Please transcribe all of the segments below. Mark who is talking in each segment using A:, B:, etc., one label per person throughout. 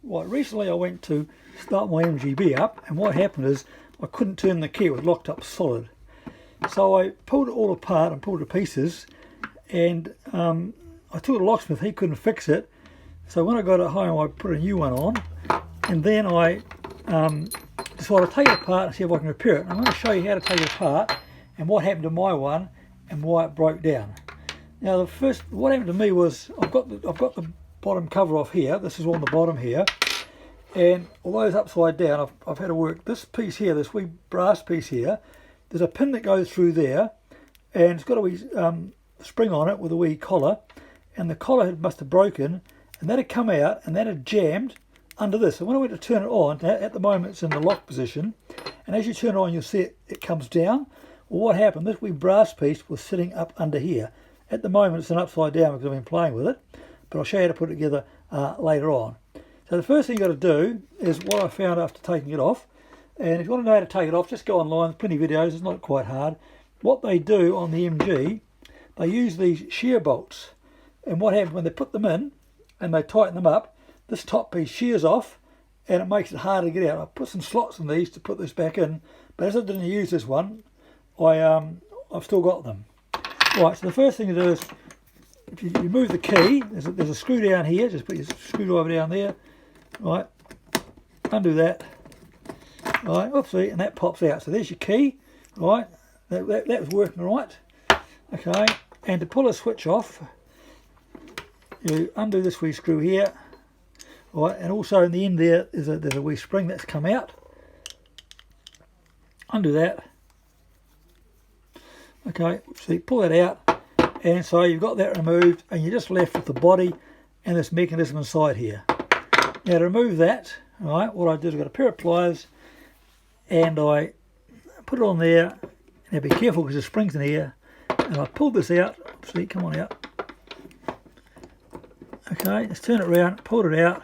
A: Right, recently I went to start my MGB up, and what happened is I couldn't turn the key, it was locked up solid. So I pulled it all apart and pulled it to pieces, and I took it to the locksmith, he couldn't fix it. So when I got it home, I put a new one on, and then I decided to take it apart and see if I can repair it. And I'm going to show you how to take it apart and what happened to my one and why it broke down. Now what happened to me was I've got the bottom cover off here. This is on the bottom here, and although it's upside down, I've had to work this piece here, this wee brass piece here. There's a pin that goes through there, and it's got a wee spring on it with a wee collar, and the collar must have broken, and that had come out and that had jammed under this. And when I went to turn it on, at the moment it's in the lock position, and as you turn it on you'll see it comes down. Well, what happened, this wee brass piece was sitting up under here. At the moment it's an upside down because I've been playing with it, but I'll show you how to put it together later on. So the first thing you've got to do is what I found after taking it off, and if you want to know how to take it off, just go online, there's plenty of videos, it's not quite hard. What they do on the MG, they use these shear bolts, and what happens when they put them in and they tighten them up, this top piece shears off and it makes it harder to get out. I put some slots in these to put this back in, but as I didn't use this one, I've still got them. Right, so the first thing to do is, if you remove the key, there's a screw down here, just put your screwdriver down there, right, undo that, right, oopsie, and that pops out. So there's your key, right, that was working right, okay, and to pull a switch off, you undo this wee screw here, right, and also in the end there, there's a wee spring that's come out, undo that, okay, so you pull that out, and so you've got that removed, and you're just left with the body and this mechanism inside here. Now to remove that, right, what I did is I got a pair of pliers, and I put it on there. Now be careful because the spring's in here, and I pulled this out. See, come on out. Okay, let's turn it around, pulled it out,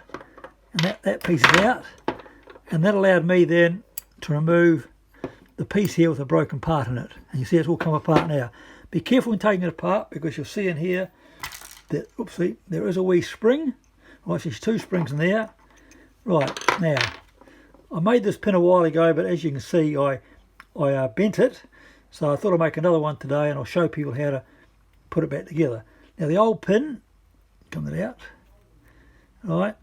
A: and that piece is out, and that allowed me then to remove the piece here with a broken part in it, and you see it's all come apart now. Be careful when taking it apart because you'll see in here that, oopsie, there is a wee spring. Right, there's two springs in there. Right, now, I made this pin a while ago, but as you can see, I bent it, so I thought I'd make another one today, and I'll show people how to put it back together. Now the old pin, come that out, right.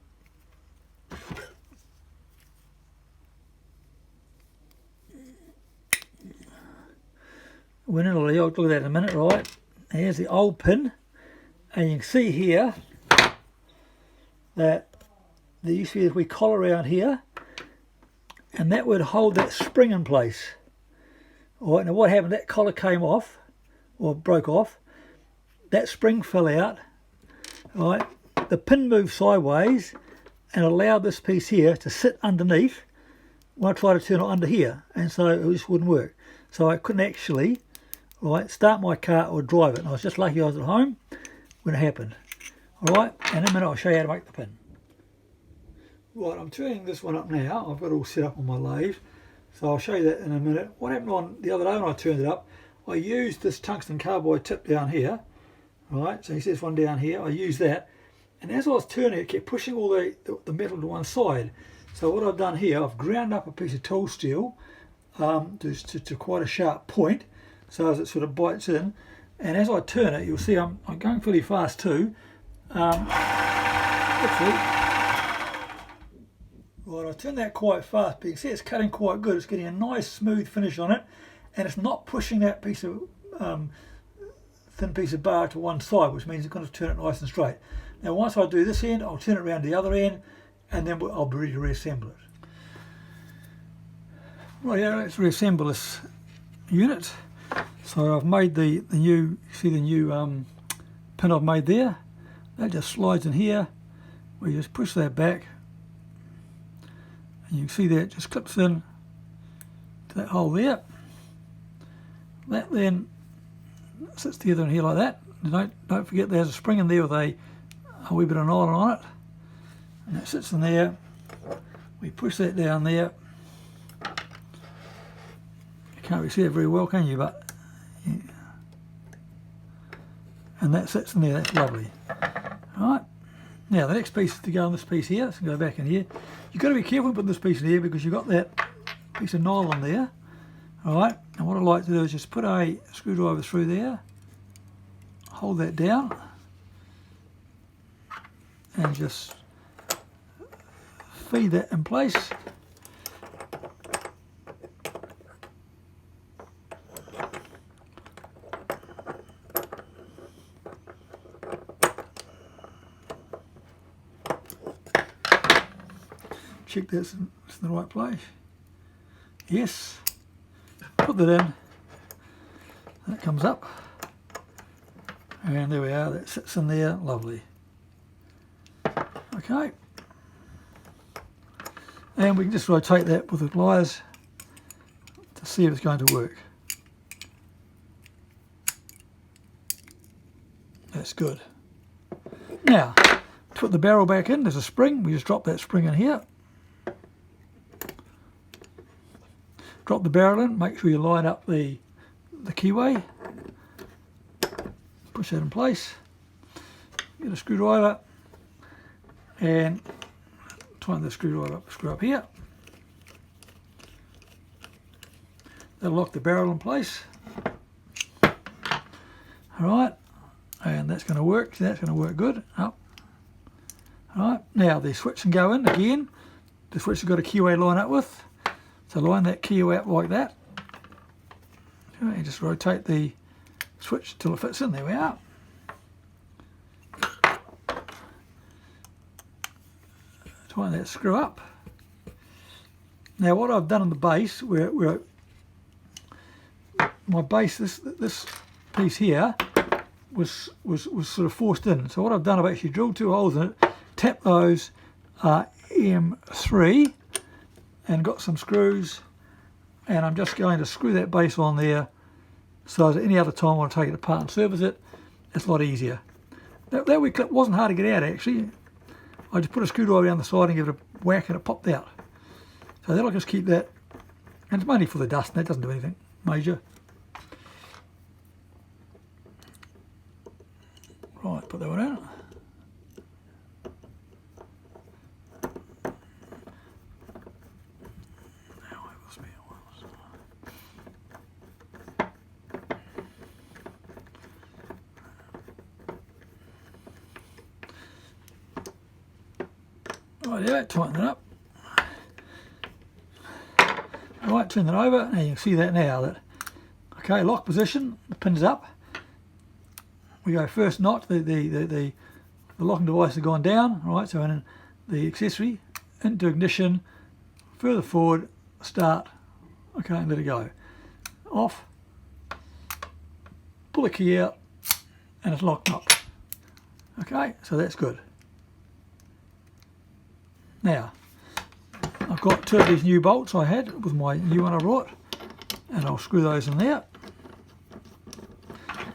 A: Went in, I'll look at that in a minute, right. Here's the old pin, and you can see here that there used to be this wee collar around here, and that would hold that spring in place. All right, now what happened, that collar came off, or broke off, that spring fell out, right. The pin moved sideways and allowed this piece here to sit underneath when I tried to turn it under here, and so it just wouldn't work. So I couldn't actually, right, start my car or drive it, and I was just lucky I was at home when it happened. Alright, and in a minute I'll show you how to make the pin. Right, I'm turning this one up now. I've got it all set up on my lathe, so I'll show you that in a minute. What happened on the other day when I turned it up, I used this tungsten carbide tip down here, right, so you see this one down here, I used that, and as I was turning it kept pushing all the metal to one side. So what I've done here, I've ground up a piece of tool steel to quite a sharp point, so as it sort of bites in, and as I turn it, you'll see I'm going fairly fast too. Right, I turned that quite fast, but you can see it's cutting quite good. It's getting a nice smooth finish on it, and it's not pushing that piece of thin piece of bar to one side, which means it's going to turn it nice and straight. Now once I do this end, I'll turn it around to the other end, and then I'll be ready to reassemble it. Right, yeah, let's reassemble this unit. So I've made the new, see the new pin I've made there. That just slides in here. We just push that back, and you can see that it just clips in to that hole there. That then sits together in here like that. Don't forget there's a spring in there with a wee bit of nylon on it, and that sits in there. We push that down there. You can't really see it very well, can you? But yeah. And that sits in there. That's lovely. All right. Now the next piece is to go on this piece here. Let's go back in here. You've got to be careful putting this piece in here because you've got that piece of nylon there. Alright, and what I like to do is just put a screwdriver through there, hold that down, and just feed that in place. Check this it's in the right place. Yes. Put that in. That comes up. And there we are. That sits in there. Lovely. Okay. And we can just rotate that with the pliers to see if it's going to work. That's good. Now, to put the barrel back in, there's a spring. We just drop that spring in here. Drop the barrel in, make sure you line up the keyway. Push that in place. Get a screwdriver and tighten the screwdriver up, screw up here. That'll lock the barrel in place. Alright, and that's going to work. So that's going to work good. Up. Alright, now the switch can go in again. The switch has got a keyway line up with. So line that keyway up like that. Okay, and just rotate the switch till it fits in. There we are. Tighten that screw up. Now what I've done on the base, where my base, this piece here was sort of forced in. So what I've done, I've actually drilled 2 holes in it, tapped those M3. And got some screws, and I'm just going to screw that base on there so that any other time I want to take it apart and service it, it's a lot easier. That wee clip wasn't hard to get out actually. I just put a screwdriver down the side and give it a whack and it popped out. So that'll just keep that, and it's mainly for the dust, and that doesn't do anything major. Right, put that one out. Right, yeah, tighten it up. Right, turn that over. Now you can see that now. That okay, lock position. The pin's up. We go first notch. The locking device has gone down. Right, so in the accessory into ignition, further forward, start. Okay, and let it go. Off. Pull the key out, and it's locked up. Okay, so that's good. Now, I've got 2 of these new bolts I had with my new one I brought, and I'll screw those in there.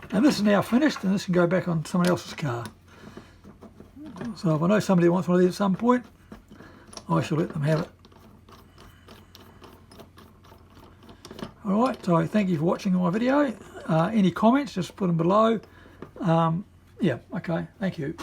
A: And this is now finished, and this can go back on someone else's car. So if I know somebody wants one of these at some point, I shall let them have it. Alright, so thank you for watching my video. Any comments, just put them below. Yeah, okay, thank you.